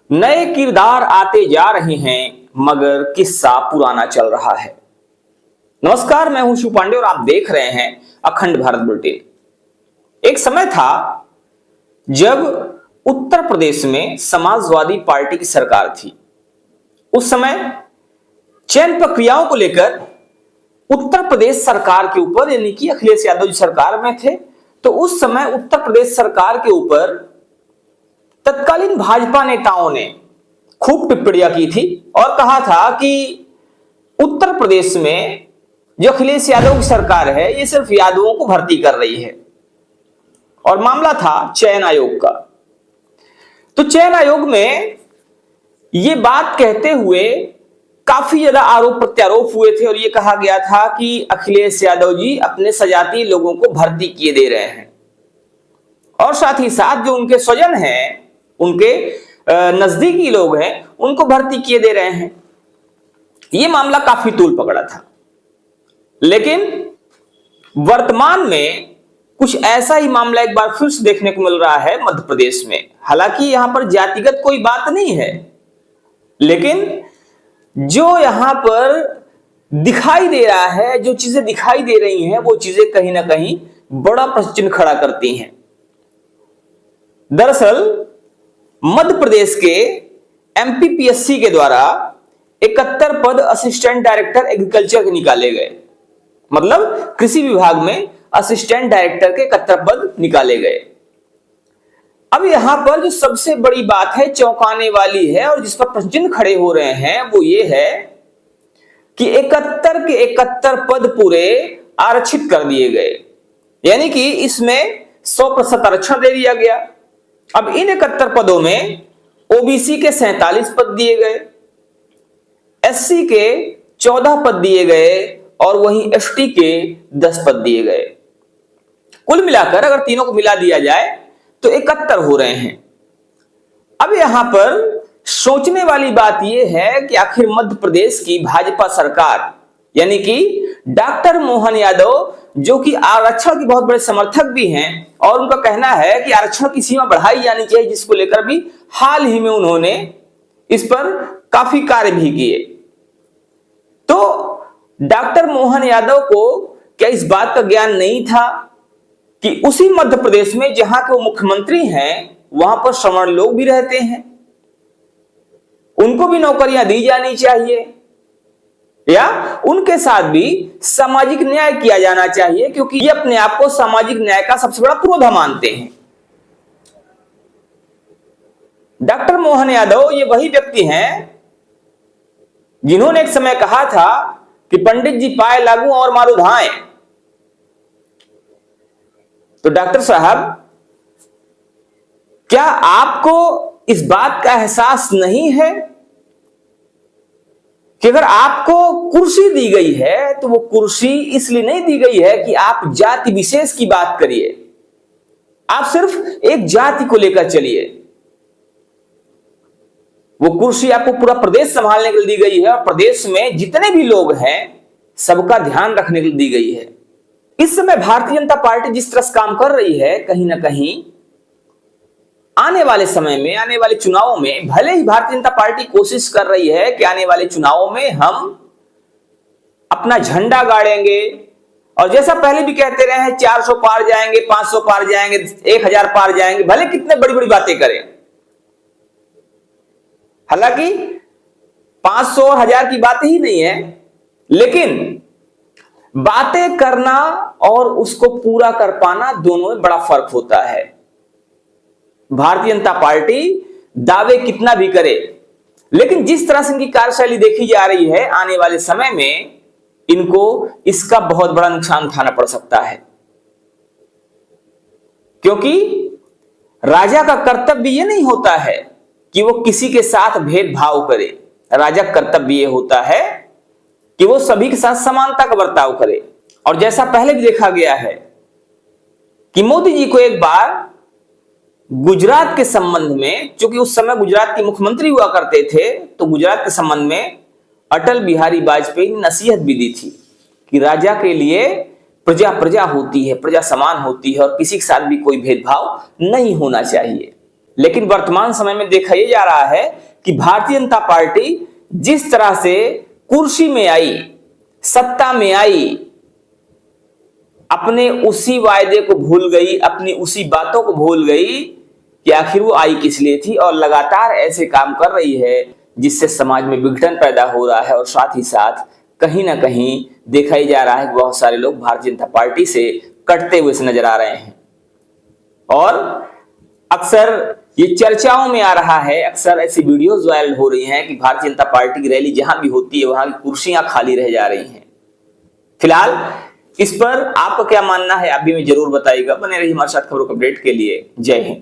नए किरदार आते जा रहे हैं मगर किस्सा पुराना चल रहा है। नमस्कार, मैं हूं शिव पांडे और आप देख रहे हैं अखंड भारत बुलेटिन। एक समय था जब उत्तर प्रदेश में समाजवादी पार्टी की सरकार थी। उस समय चयन प्रक्रियाओं को लेकर उत्तर प्रदेश सरकार के ऊपर, यानी कि अखिलेश यादव जी सरकार में थे, तो उस समय उत्तर प्रदेश सरकार के ऊपर तत्कालीन भाजपा नेताओं ने खूब टिप्पणियां की थी और कहा था कि उत्तर प्रदेश में जो अखिलेश यादव की सरकार है ये सिर्फ यादवों को भर्ती कर रही है। और मामला था चयन आयोग का। तो चयन आयोग में ये बात कहते हुए काफी ज्यादा आरोप प्रत्यारोप हुए थे और ये कहा गया था कि अखिलेश यादव जी अपने सजातीय लोगों को भर्ती किए दे रहे हैं और साथ ही साथ जो उनके स्वजन हैं, उनके नजदीकी लोग हैं, उनको भर्ती किए दे रहे हैं। यह मामला काफी तूल पकड़ा था। लेकिन वर्तमान में कुछ ऐसा ही मामला एक बार फिर से देखने को मिल रहा है मध्य प्रदेश में। हालांकि यहां पर जातिगत कोई बात नहीं है, लेकिन जो यहां पर दिखाई दे रहा है, जो चीजें दिखाई दे रही हैं, वो चीजें कहीं ना कहीं बड़ा प्रश्न चिन्ह खड़ा करती हैं। दरअसल मध्य प्रदेश के एमपीपीएससी के द्वारा 71 पद असिस्टेंट डायरेक्टर एग्रीकल्चर के निकाले गए। मतलब कृषि विभाग में असिस्टेंट डायरेक्टर के 71 पद निकाले गए। अब यहां पर जो सबसे बड़ी बात है, चौंकाने वाली है और जिस पर प्रश्न चिन्ह खड़े हो रहे हैं, वो ये है कि 71 के 71 पद पूरे आरक्षित कर दिए गए, यानी कि इसमें 100% आरक्षण दे दिया गया। अब इन 71 पदों में ओबीसी के 47 पद दिए गए, एससी के 14 पद दिए गए और वहीं एसटी के 10 पद दिए गए। कुल मिलाकर अगर तीनों को मिला दिया जाए तो 71 हो रहे हैं। अब यहां पर सोचने वाली बात यह है कि आखिर मध्य प्रदेश की भाजपा सरकार, यानी कि डॉक्टर मोहन यादव, जो कि आरक्षण के बहुत बड़े समर्थक भी हैं और उनका कहना है कि आरक्षण की सीमा बढ़ाई जानी चाहिए, जिसको लेकर भी हाल ही में उन्होंने इस पर काफी कार्य भी किए। तो डॉक्टर मोहन यादव को क्या इस बात का ज्ञान नहीं था कि उसी मध्य प्रदेश में जहां के वो मुख्यमंत्री हैं, वहां पर सवर्ण लोग भी रहते हैं, उनको भी नौकरियां दी जानी चाहिए या उनके साथ भी सामाजिक न्याय किया जाना चाहिए, क्योंकि ये अपने आप को सामाजिक न्याय का सबसे बड़ा पुरोधा मानते हैं। डॉक्टर मोहन यादव ये वही व्यक्ति हैं जिन्होंने एक समय कहा था कि पंडित जी पाए लागू और मारो धाएं। तो डॉक्टर साहब, क्या आपको इस बात का एहसास नहीं है कि अगर आपको कुर्सी दी गई है तो वो कुर्सी इसलिए नहीं दी गई है कि आप जाति विशेष की बात करिए, आप सिर्फ एक जाति को लेकर चलिए। वो कुर्सी आपको पूरा प्रदेश संभालने के लिए दी गई है और प्रदेश में जितने भी लोग हैं सबका ध्यान रखने के लिए दी गई है। इस समय भारतीय जनता पार्टी जिस तरह से काम कर रही है, कहीं ना कहीं आने वाले समय में, आने वाले चुनावों में, भले ही भारतीय जनता पार्टी कोशिश कर रही है कि आने वाले चुनावों में हम अपना झंडा गाड़ेंगे और जैसा पहले भी कहते रहे हैं 400 पार जाएंगे, 500 पार जाएंगे, 1000 पार जाएंगे, भले कितने बड़ी बड़ी बातें करें। हालांकि 500 और 1000 की बात ही नहीं है, लेकिन बातें करना और उसको पूरा कर पाना, दोनों में बड़ा फर्क होता है। भारतीय जनता पार्टी दावे कितना भी करे, लेकिन जिस तरह से इनकी कार्यशैली देखी जा रही है, आने वाले समय में इनको इसका बहुत बड़ा नुकसान उठाना पड़ सकता है। क्योंकि राजा का कर्तव्य यह नहीं होता है कि वो किसी के साथ भेदभाव करे। राजा का कर्तव्य यह होता है कि वो सभी के साथ समानता का बर्ताव करे। और जैसा पहले भी देखा गया है कि मोदी जी को एक बार गुजरात के संबंध में, क्योंकि उस समय गुजरात के मुख्यमंत्री हुआ करते थे, तो गुजरात के संबंध में अटल बिहारी वाजपेयी ने नसीहत भी दी थी कि राजा के लिए प्रजा प्रजा होती है, प्रजा समान होती है और किसी के साथ भी कोई भेदभाव नहीं होना चाहिए। लेकिन वर्तमान समय में देखा यह जा रहा है कि भारतीय जनता पार्टी जिस तरह से कुर्सी में आई, सत्ता में आई, अपने उसी वायदे को भूल गई, अपनी उसी बातों को भूल गई कि आखिर वो आई किस लिए थी, और लगातार ऐसे काम कर रही है जिससे समाज में विघटन पैदा हो रहा है। और साथ ही साथ कहीं ना कहीं देखा ही जा रहा है कि बहुत सारे लोग भारतीय जनता पार्टी से कटते हुए से नजर आ रहे हैं। और अक्सर ये चर्चाओं में आ रहा है, अक्सर ऐसी वीडियोस वायरल हो रही हैं कि भारतीय जनता पार्टी की रैली जहां भी होती है वहां की कुर्सियां खाली रह जा रही हैं। फिलहाल इस पर आपका क्या मानना है, आप भी हमें जरूर बताइएगा। बने रहिए हमारे साथ खबरों को अपडेट के लिए। जय हिंद।